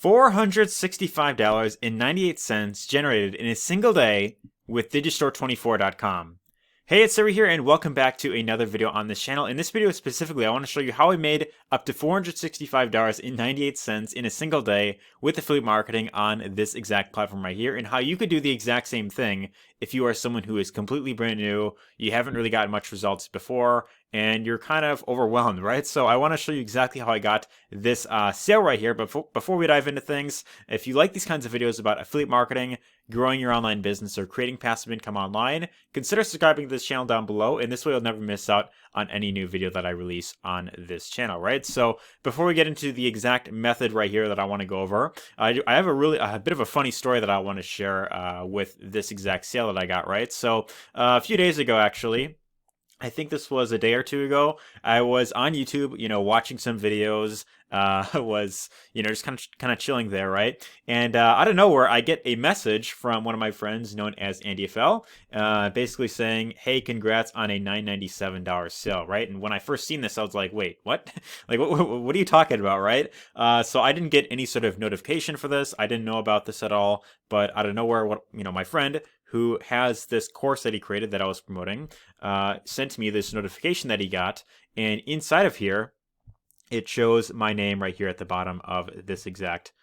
$465.98 generated in a single day with Digistore24.com. Hey, it's Arie here, and welcome back to another video on this channel. In this video specifically, I want to show you how I made up to $465.98 in a single day with affiliate marketing on this exact platform right here, and how you could do the exact same thing if you are someone who is completely brand new, you haven't really gotten much results before, and you're kind of overwhelmed, right? So I want to show you exactly how I got this sale right here. But before we dive into things, if you like these kinds of videos about affiliate marketing, growing your online business, or creating passive income online, consider subscribing to this channel down below, and this way you'll never miss out on any new video that I release on this channel, right? So before we get into the exact method right here that I want to go over, I have a bit of a funny story that I want to share with this exact sale that I got, right? So a few days ago, actually, I think this was a day or two ago, I was on YouTube, watching some videos, was, just kind of chilling there, right? And out of nowhere, I get a message from one of my friends known as Andy FL, basically saying, hey, congrats on a $997 sale, right? And when I first seen this, I was like, wait, what? Like, what are you talking about, right? So I didn't get any sort of notification for this. I didn't know about this at all, but out of nowhere, my friend, who has this course that he created that I was promoting, sent me this notification that he got, and inside of here, it shows my name right here at the bottom of this exact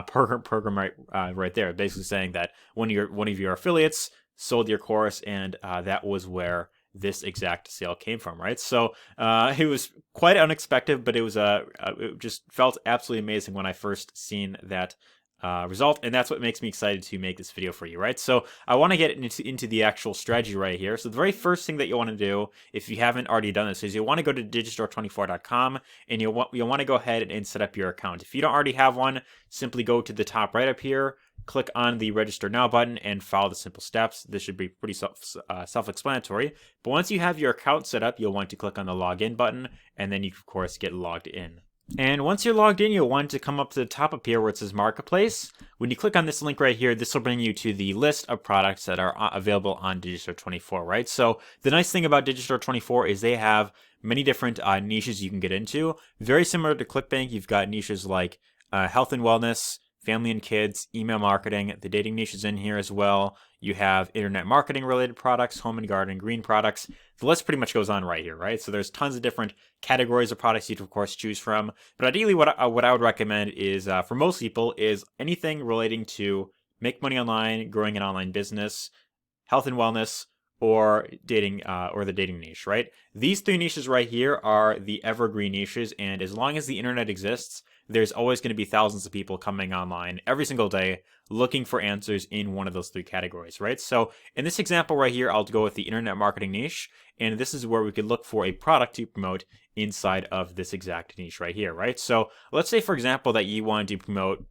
program right there, basically saying that one of your affiliates sold your course, and that was where this exact sale came from, right? So it was quite unexpected, but it was it just felt absolutely amazing when I first seen that result, and that's what makes me excited to make this video for you, right? So I want to get into the actual strategy right here. So the very first thing that you want to do, if you haven't already done this, is you want to go to Digistore24.com, and you'll want to go ahead and set up your account. If you don't already have one, simply go to the top right up here, click on the Register Now button, and follow the simple steps. This should be pretty self-explanatory. But once you have your account set up, you'll want to click on the Login button, and then you, of course, get logged in. And once you're logged in, you'll want to come up to the top up here where it says Marketplace. When you click on this link right here, this will bring you to the list of products that are available on Digistore24, right? So the nice thing about Digistore24 is they have many different niches you can get into. Very similar to ClickBank, you've got niches like health and wellness, family and kids, email marketing, the dating niche is in here as well. You have internet marketing related products, home and garden, green products. The list pretty much goes on right here, right? So there's tons of different categories of products you can, of course, choose from. But ideally, what I would recommend is, for most people, is anything relating to make money online, growing an online business, health and wellness, or dating, or the dating niche, right? These three niches right here are the evergreen niches, and as long as the internet exists, there's always going to be thousands of people coming online every single day looking for answers in one of those three categories, right? So in this example right here, I'll go with the internet marketing niche, and this is where we could look for a product to promote inside of this exact niche right here, right? So let's say, for example, that you want to promote,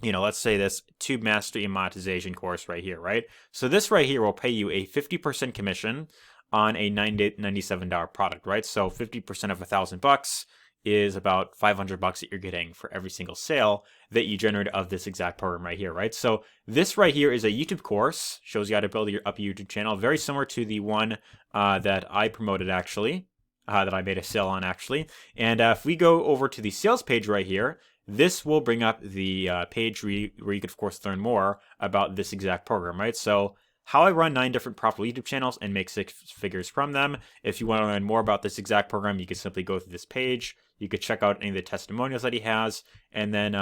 let's say this Tube Mastery and Monetization course right here, right? So this right here will pay you a 50% commission on a $97 product, right? So 50% of $1,000 is about $500 that you're getting for every single sale that you generate of this exact program right here, right? So this right here is a YouTube course, shows you how to build up a YouTube channel, very similar to the one that I promoted actually, that I made a sale on actually. And if we go over to the sales page right here, this will bring up the page where you could, of course, learn more about this exact program, right? So how I run 9 different profitable YouTube channels and make 6 figures from them. If you want to learn more about this exact program, you can simply go through this page. You could check out any of the testimonials that he has. And then,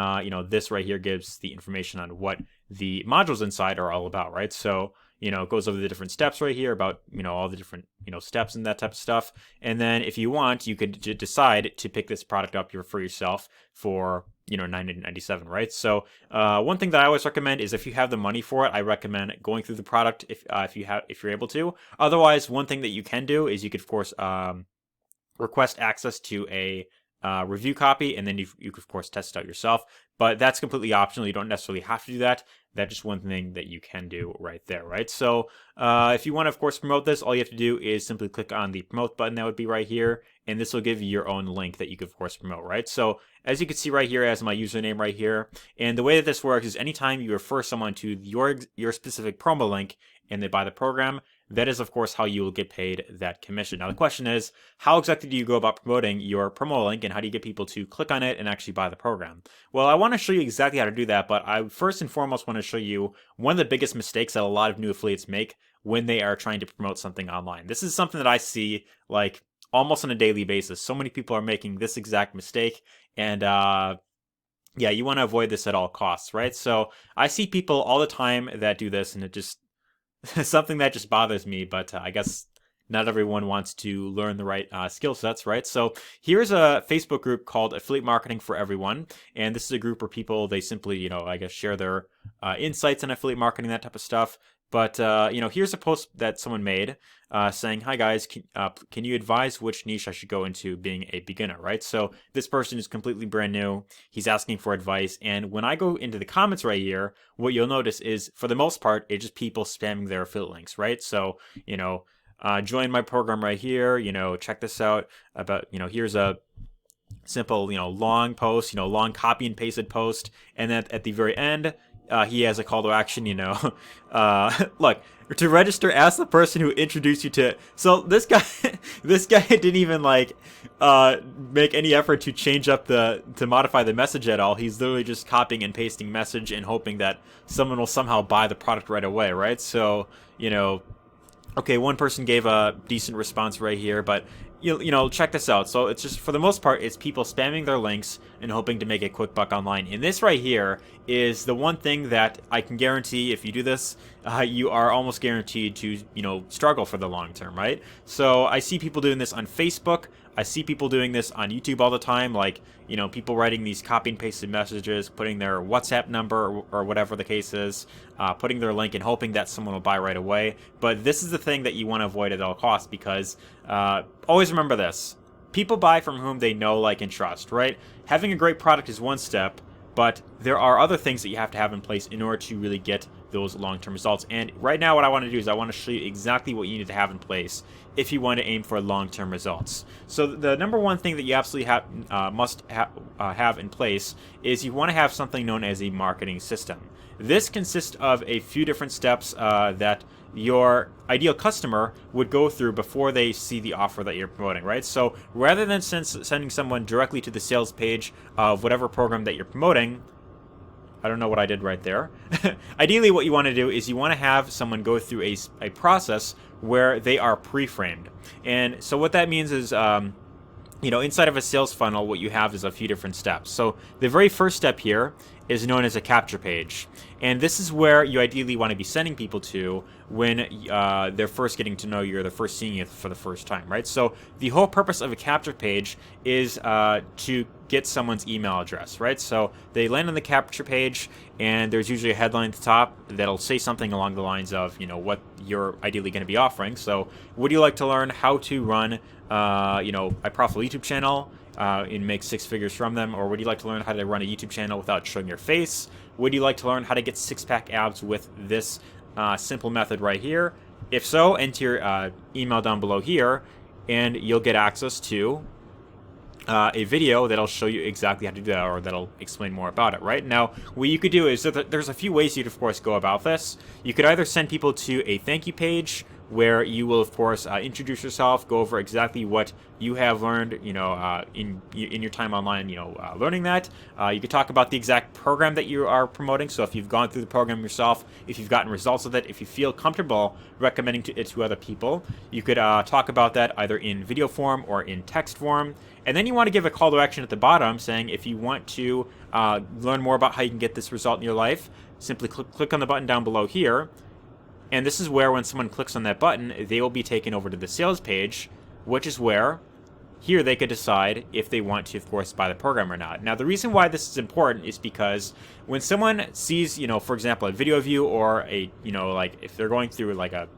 this right here gives the information on what the modules inside are all about, right? So, it goes over the different steps right here about, all the different, steps and that type of stuff. And then if you want, you could decide to pick this product up for yourself for, $997, right? So one thing that I always recommend is if you have the money for it, I recommend going through the product if you're able to. Otherwise, one thing that you can do is you could, of course, request access to a review copy, and then you could, of course, test it out yourself. But that's completely optional. You don't necessarily have to do that. That's just one thing that you can do right there, right? So if you want to, of course, promote this, all you have to do is simply click on the promote button that would be right here, and this will give you your own link that you could, of course, promote, right? So as you can see right here as my username right here, and the way that this works is anytime you refer someone to your specific promo link and they buy the program, that is, of course, how you will get paid that commission. Now, the question is, how exactly do you go about promoting your promo link, and how do you get people to click on it and actually buy the program? Well, I want to show you exactly how to do that, but I first and foremost want to show you one of the biggest mistakes that a lot of new affiliates make when they are trying to promote something online. This is something that I see like almost on a daily basis. So many people are making this exact mistake, and yeah, you want to avoid this at all costs, right? So I see people all the time that do this, and it just something that just bothers me, but I guess not everyone wants to learn the right skill sets, right? So here's a Facebook group called Affiliate Marketing for Everyone, and this is a group where people, they simply, I guess, share their insights on affiliate marketing, that type of stuff. But, here's a post that someone made saying, "Hi guys, can you advise which niche I should go into being a beginner," right? So this person is completely brand new. He's asking for advice. And when I go into the comments right here, what you'll notice is, for the most part, it's just people spamming their affiliate links, right? So, join my program right here, check this out about, here's a simple, long post, long copy and pasted post. And then at the very end, he has a call to action, look, to register, ask the person who introduced you to it. So this guy, this guy didn't even make any effort to change up to modify the message at all. He's literally just copying and pasting message and hoping that someone will somehow buy the product right away, right? So, okay, one person gave a decent response right here, but check this out. So it's just, for the most part, it's people spamming their links and hoping to make a quick buck online. And this right here is the one thing that I can guarantee, if you do this, you are almost guaranteed to, struggle for the long term, right? So I see people doing this on Facebook. I see people doing this on YouTube all the time, like, people writing these copy and pasted messages, putting their WhatsApp number or whatever the case is, putting their link and hoping that someone will buy right away. But this is the thing that you want to avoid at all costs, because always remember this. People buy from whom they know, like, and trust, right? Having a great product is one step, but there are other things that you have to have in place in order to really get those long-term results. And right now what I want to do is I want to show you exactly what you need to have in place if you want to aim for long-term results. So the number one thing that you absolutely must have in place is you want to have something known as a marketing system. This consists of a few different steps that your ideal customer would go through before they see the offer that you're promoting, right? So rather than sending someone directly to the sales page of whatever program that you're promoting, I don't know what I did right there. Ideally, what you want to do is you want to have someone go through a process where they are pre-framed. And so what that means is, inside of a sales funnel, what you have is a few different steps. So the very first step here is known as a capture page. And this is where you ideally want to be sending people to when they're first getting to know you, or they're first seeing you for the first time, right? So the whole purpose of a capture page is to get someone's email address, right? So they land on the capture page, and there's usually a headline at the top that'll say something along the lines of, what you're ideally going to be offering. So would you like to learn how to run, a profitable YouTube channel and make 6 figures from them? Or would you like to learn how to run a YouTube channel without showing your face? Would you like to learn how to get six-pack abs with this simple method right here? If so, enter your email down below here, and you'll get access to a video that'll show you exactly how to do that, or that'll explain more about it, right? Now, what you could do is, there's a few ways you'd, of course, go about this. You could either send people to a thank you page, where you will, of course, introduce yourself, go over exactly what you have learned, in your time online, learning that. You could talk about the exact program that you are promoting. So if you've gone through the program yourself, if you've gotten results with it, if you feel comfortable recommending it to other people, you could talk about that either in video form or in text form. And then you want to give a call to action at the bottom saying, if you want to learn more about how you can get this result in your life, simply click on the button down below here. And this is where, when someone clicks on that button, they will be taken over to the sales page, which is where here they could decide if they want to, of course, buy the program or not. Now, the reason why this is important is because when someone sees, for example, a video of you, or a, if they're going through like a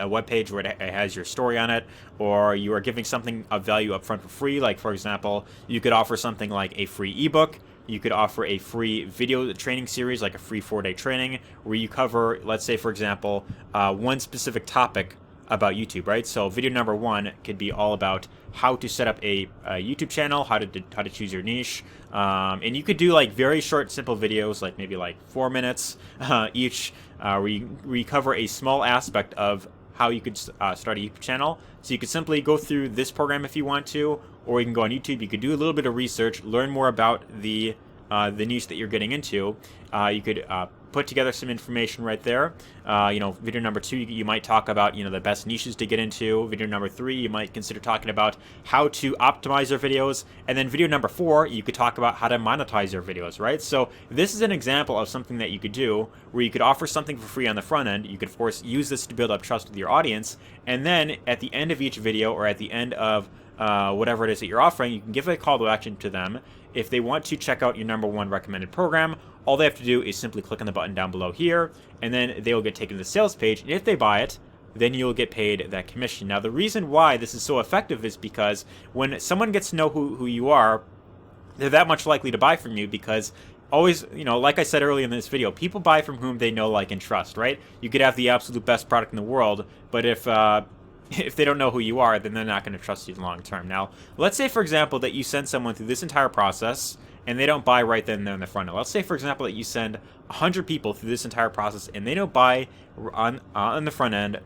web page where it has your story on it, or you are giving something of value up front for free, like, for example, you could offer something like a free ebook. You could offer a free video training series, like a free 4-day training, where you cover, let's say, for example, one specific topic about YouTube, right? So video number 1 could be all about how to set up a YouTube channel, how to choose your niche, and you could do like very short, simple videos, like maybe like 4 minutes each, where you cover a small aspect of how you could start a YouTube channel. So you could simply go through this program if you want to, or you can go on YouTube. You could do a little bit of research, learn more about the niche that you're getting into. You could put together some information right there. Video number 2, you might talk about, the best niches to get into. Video number 3, you might consider talking about how to optimize your videos. And then video number 4, you could talk about how to monetize your videos, right? So this is an example of something that you could do where you could offer something for free on the front end. You could, of course, use this to build up trust with your audience. And then at the end of each video, or at the end of whatever it is that you're offering, you can give a call to action to them. If they want to check out your number 1 recommended program, all they have to do is simply click on the button down below here, and then they will get taken to the sales page. And if they buy it, then you'll get paid that commission. Now, the reason why this is so effective is because when someone gets to know who you are, they're that much likely to buy from you, because always, like I said earlier in this video, people buy from whom they know, like, and trust, right? You could have the absolute best product in the world, but if they don't know who you are, then they're not going to trust you long term. Now, let's say, for example, that you send someone through this entire process and they don't buy right then and there in the front end. Let's say, for example, that you send 100 people through this entire process and they don't buy on the front end.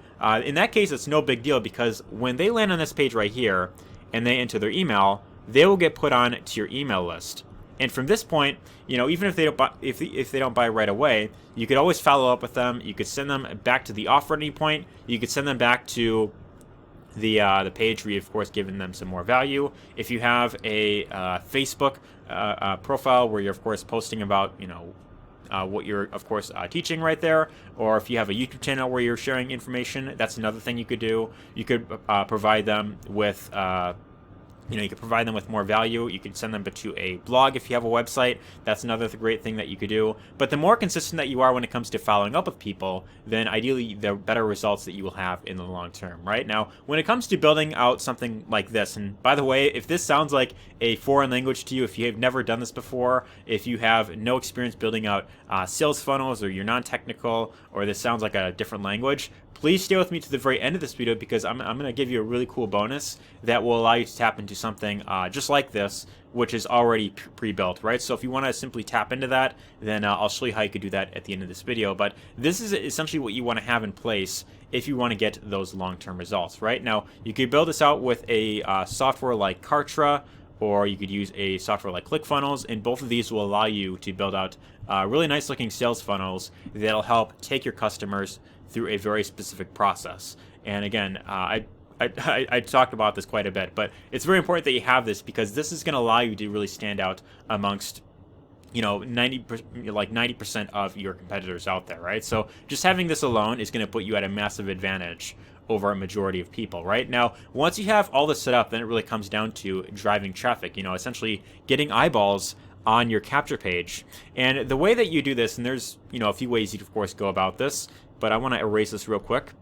In that case, it's no big deal, because when they land on this page right here and they enter their email, they will get put on to your email list. And from this point, even if they don't buy, if they don't buy right away, you could always follow up with them. You could send them back to the offer at any point. You could send them back to the page where you've, of course, given them some more value. If you have a Facebook profile where you're, of course, posting about, what you're, of course, teaching right there, or if you have a YouTube channel where you're sharing information, that's another thing you could do. You could provide them with you could provide them with more value. You could send them to a blog if you have a website. That's another great thing that you could do. But the more consistent that you are when it comes to following up with people, then ideally the better results that you will have in the long term, right? Now, when it comes to building out something like this, and by the way, if this sounds like a foreign language to you, if you have never done this before, if you have no experience building out sales funnels, or you're non-technical, or this sounds like a different language, please stay with me to the very end of this video, because I'm going to give you a really cool bonus that will allow you to tap into something just like this, which is already pre-built, right? So if you want to simply tap into that, then I'll show you how you could do that at the end of this video. But this is essentially what you want to have in place if you want to get those long-term results, right? Now, you could build this out with a software like Kartra, or you could use a software like ClickFunnels, and both of these will allow you to build out really nice looking sales funnels that'll help take your customers through a very specific process. And again, I talked about this quite a bit, but it's very important that you have this, because this is going to allow you to really stand out amongst 90% of your competitors out there, right? So just having this alone is going to put you at a massive advantage over a majority of people, right? Now, once you have all this set up, then it really comes down to driving traffic, essentially getting eyeballs on your capture page. And the way that you do this, and there's, a few ways you, of course, go about this, but I want to erase this real quick.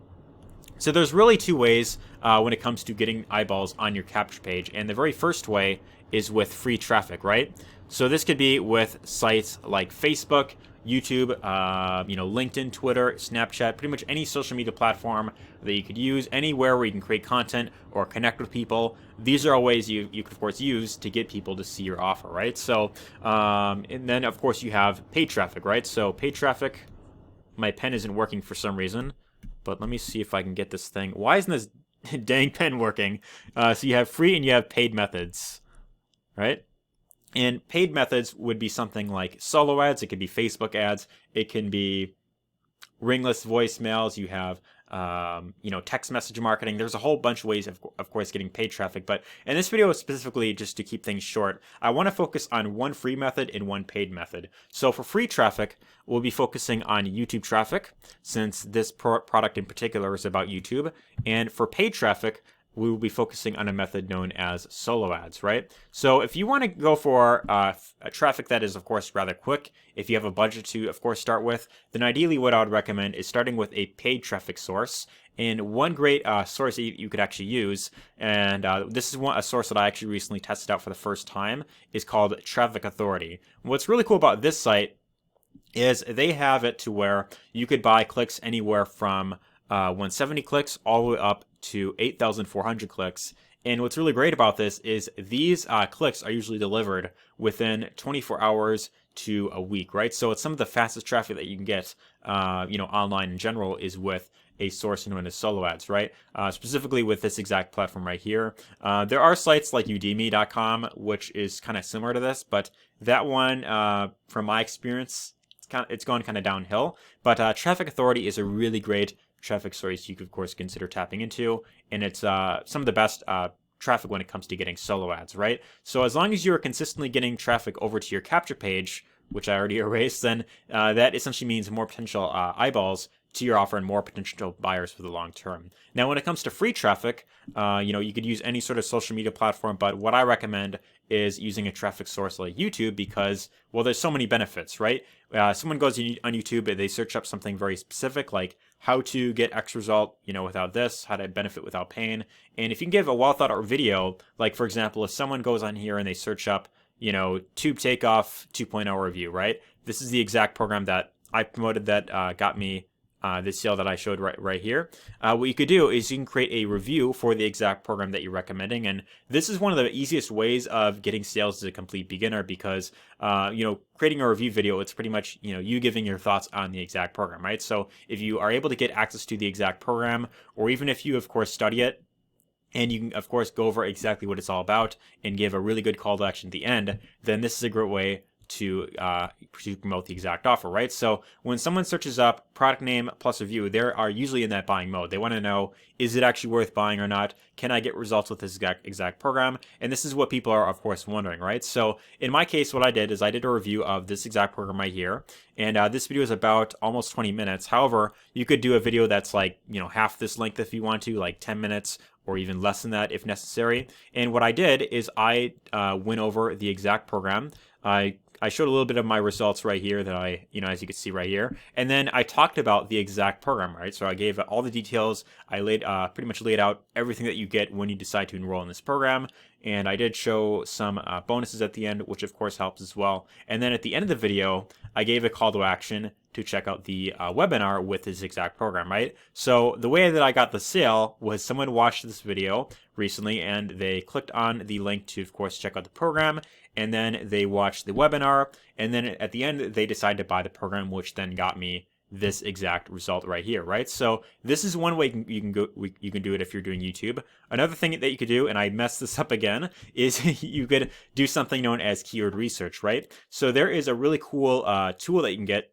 So there's really 2 ways when it comes to getting eyeballs on your capture page. And the very first way is with free traffic, right? So this could be with sites like Facebook, YouTube, LinkedIn, Twitter, Snapchat, pretty much any social media platform that you could use, anywhere where you can create content or connect with people. These are all ways you could, of course, use to get people to see your offer, right? So, and then, of course, you have paid traffic, right? So paid traffic, my pen isn't working for some reason, but let me see if I can get this thing. Why isn't this dang pen working? So you have free and you have paid methods, right? And paid methods would be something like solo ads. It could be Facebook ads. It can be ringless voicemails. You have, text message marketing. There's a whole bunch of ways, of course, getting paid traffic. But in this video, specifically, just to keep things short, I want to focus on one free method and one paid method. So for free traffic, we'll be focusing on YouTube traffic, since this product in particular is about YouTube. And for paid traffic, we will be focusing on a method known as solo ads, right? So if you want to go for a traffic that is, of course, rather quick, if you have a budget to, of course, start with, then ideally what I would recommend is starting with a paid traffic source. And one great source that you could actually use, and this is a source that I actually recently tested out for the first time, is called Traffic Authority. What's really cool about this site is they have it to where you could buy clicks anywhere from 170 clicks all the way up to 8,400 clicks. And what's really great about this is these clicks are usually delivered within 24 hours to a week, right? So it's some of the fastest traffic that you can get, online in general is with a source known as solo ads, right? Specifically with this exact platform right here. There are sites like Udemy.com, which is kind of similar to this, but that one, from my experience, it's gone kind of downhill. But Traffic Authority is a really great traffic source you could, of course, consider tapping into, and it's some of the best traffic when it comes to getting solo ads, right? So as long as you're consistently getting traffic over to your capture page, which I already erased, then that essentially means more potential eyeballs to your offer and more potential buyers for the long term. Now, when it comes to free traffic, you could use any sort of social media platform, but what I recommend is using a traffic source like YouTube because, well, there's so many benefits, right? Someone goes on YouTube, they search up something very specific like how to get X result, without this, how to benefit without pain. And if you can give a well thought out video, like for example, if someone goes on here and they search up, Tube Takeoff 2.0 review, right? This is the exact program that I promoted that got me this sale that I showed right here. What you could do is you can create a review for the exact program that you're recommending, and this is one of the easiest ways of getting sales as a complete beginner because creating a review video, it's pretty much you giving your thoughts on the exact program, right? So if you are able to get access to the exact program, or even if you of course study it, and you can, of course, go over exactly what it's all about and give a really good call to action at the end, then this is a great way to promote the exact offer, right? So when someone searches up product name plus review, they are usually in that buying mode. They want to know, is it actually worth buying or not? Can I get results with this exact program? And this is what people are, of course, wondering, right? So in my case, what I did is I did a review of this exact program right here. And this video is about almost 20 minutes. However, you could do a video that's like, half this length if you want to, like 10 minutes or even less than that if necessary. And what I did is I went over the exact program. I showed a little bit of my results right here that I, as you can see right here. And then I talked about the exact program, right? So I gave all the details. I pretty much laid out everything that you get when you decide to enroll in this program. And I did show some bonuses at the end, which of course helps as well. And then at the end of the video, I gave a call to action to check out the webinar with this exact program, right? So the way that I got the sale was someone watched this video recently and they clicked on the link to, of course, check out the program. And then they watched the webinar. And then at the end, they decided to buy the program, which then got me this exact result right here, right? So this is one way you can do it if you're doing YouTube. Another thing that you could do, and I messed this up again, is you could do something known as keyword research, right? So there is a really cool tool that you can get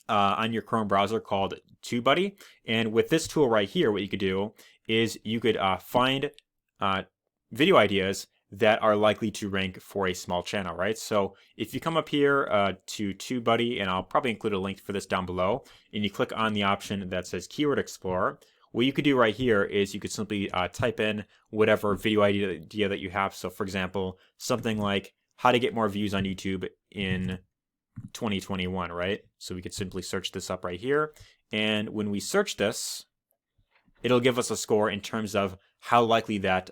on your Chrome browser called TubeBuddy. And with this tool right here, what you could do is you could find video ideas that are likely to rank for a small channel, right? So if you come up here to TubeBuddy, and I'll probably include a link for this down below, and you click on the option that says Keyword Explorer, what you could do right here is you could simply type in whatever video idea that you have. So for example, something like how to get more views on YouTube in 2021, right? So we could simply search this up right here. And when we search this, it'll give us a score in terms of how likely that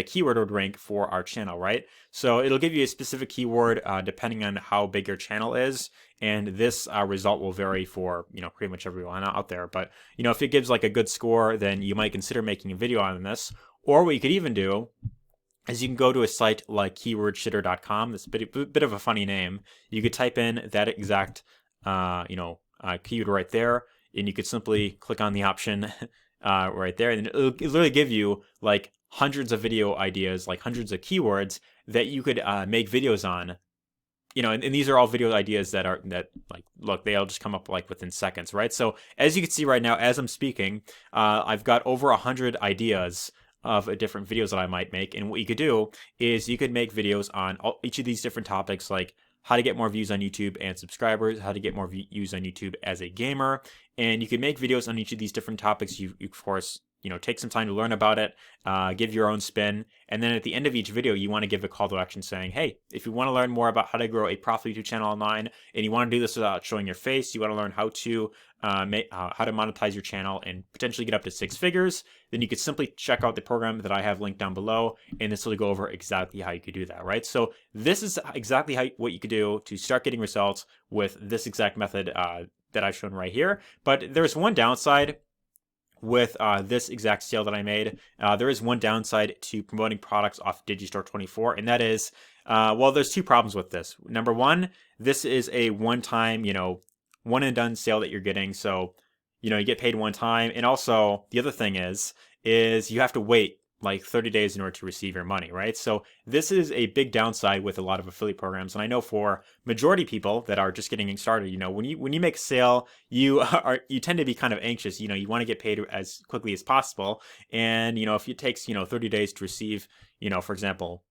keyword would rank for our channel, right? So it'll give you a specific keyword depending on how big your channel is, and this result will vary for pretty much everyone out there. But if it gives like a good score, then you might consider making a video on this. Or what you could even do is you can go to a site like keywordshitter.com. That's a bit of a funny name. You could type in that exact keyword right there, and you could simply click on the option right there, and it'll literally give you like hundreds of video ideas, like hundreds of keywords that you could make videos on. And these are all video ideas that look, they all just come up like within seconds, right? So as you can see right now, as I'm speaking, I've got over 100 ideas of different videos that I might make. And what you could do is you could make videos on each of these different topics, like how to get more views on YouTube and subscribers, how to get more views on YouTube as a gamer. And you can make videos on each of these different topics. You of course, take some time to learn about it, give your own spin. And then at the end of each video, you want to give a call to action saying, hey, if you want to learn more about how to grow a profitable YouTube channel online, and you want to do this without showing your face, you want to learn how to monetize your channel and potentially get up to 6 figures, then you could simply check out the program that I have linked down below, and this will go over exactly how you could do that, right? So this is exactly what you could do to start getting results with this exact method that I've shown right here. But there's one downside with this exact sale that I made. There is one downside to promoting products off Digistore24, and that is, well, there's two problems with this. Number one, this is a one-time, one and done sale that you're getting. So, you get paid one time. And also, the other thing is you have to wait like 30 days in order to receive your money, right? So this is a big downside with a lot of affiliate programs. And I know for majority people that are just getting started, when you make a sale, you tend to be kind of anxious. You want to get paid as quickly as possible. And, if it takes, 30 days to receive, for example,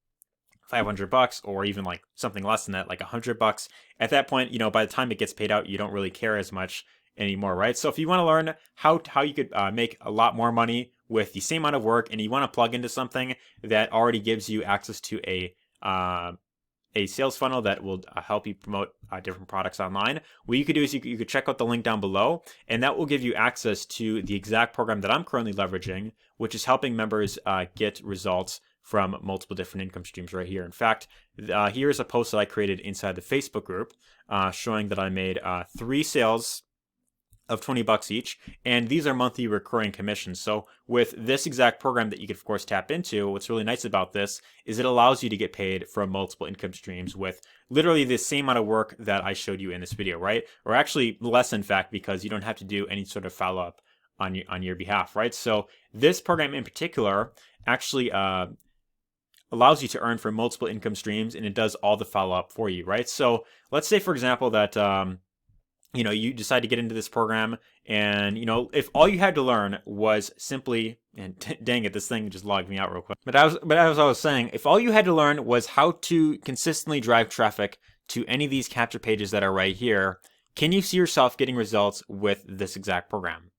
$500 or even like something less than that, like $100, at that point, by the time it gets paid out, you don't really care as much anymore, right? So if you want to learn how you could make a lot more money with the same amount of work, and you want to plug into something that already gives you access to a sales funnel that will help you promote different products online, what you could do is you could check out the link down below, and that will give you access to the exact program that I'm currently leveraging, which is helping members get results from multiple different income streams right here. In fact, here's a post that I created inside the Facebook group showing that I made 3 sales of $20 each, and these are monthly recurring commissions. So with this exact program that you can of course tap into, what's really nice about this is it allows you to get paid from multiple income streams with literally the same amount of work that I showed you in this video, right? Or actually less, in fact, because you don't have to do any sort of follow-up on your behalf, right? So this program in particular actually allows you to earn from multiple income streams, and it does all the follow-up for you, right? So let's say, for example, that you decide to get into this program, and if all you had to learn was simply, and dang it, this thing just logged me out real quick. But as I was saying, if all you had to learn was how to consistently drive traffic to any of these capture pages that are right here, can you see yourself getting results with this exact program?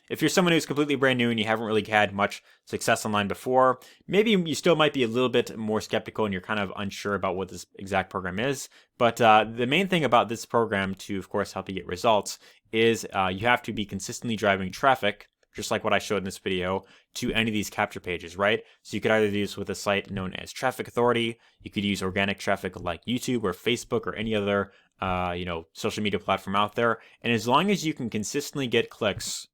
If you're someone who's completely brand new and you haven't really had much success online before, maybe you still might be a little bit more skeptical and you're kind of unsure about what this exact program is. But the main thing about this program to, of course, help you get results is you have to be consistently driving traffic, just like what I showed in this video, to any of these capture pages, right? So you could either do this with a site known as Traffic Authority. You could use organic traffic like YouTube or Facebook or any other, social media platform out there. And as long as you can consistently get clicks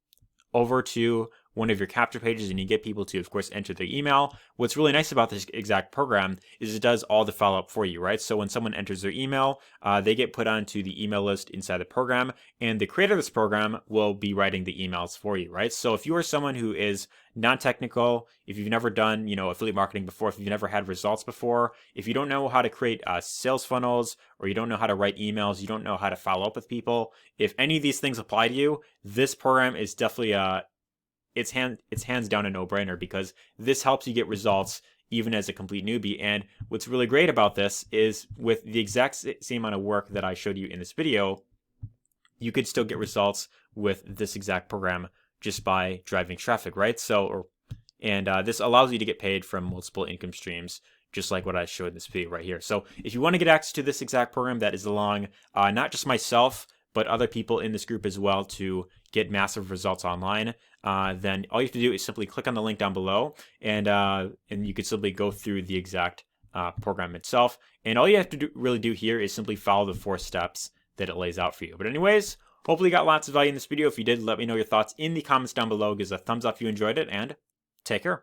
over to one of your capture pages and you get people to, of course, enter their email, what's really nice about this exact program is it does all the follow-up for you, right? So when someone enters their email, they get put onto the email list inside the program, and the creator of this program will be writing the emails for you, right? So if you are someone who is non-technical, if you've never done, affiliate marketing before, if you've never had results before, if you don't know how to create sales funnels, or you don't know how to write emails, you don't know how to follow up with people, if any of these things apply to you, this program is definitely it's hands down a no-brainer, because this helps you get results even as a complete newbie. And what's really great about this is with the exact same amount of work that I showed you in this video, you could still get results with this exact program just by driving traffic, right? This allows you to get paid from multiple income streams, just like what I showed in this video right here. So if you want to get access to this exact program that is allowing not just myself, but other people in this group as well to get massive results online, then all you have to do is simply click on the link down below, and you could simply go through the exact program itself. And all you have to really do here is simply follow the 4 steps that it lays out for you. But anyways, hopefully you got lots of value in this video. If you did, let me know your thoughts in the comments down below. Give us a thumbs up if you enjoyed it, and take care.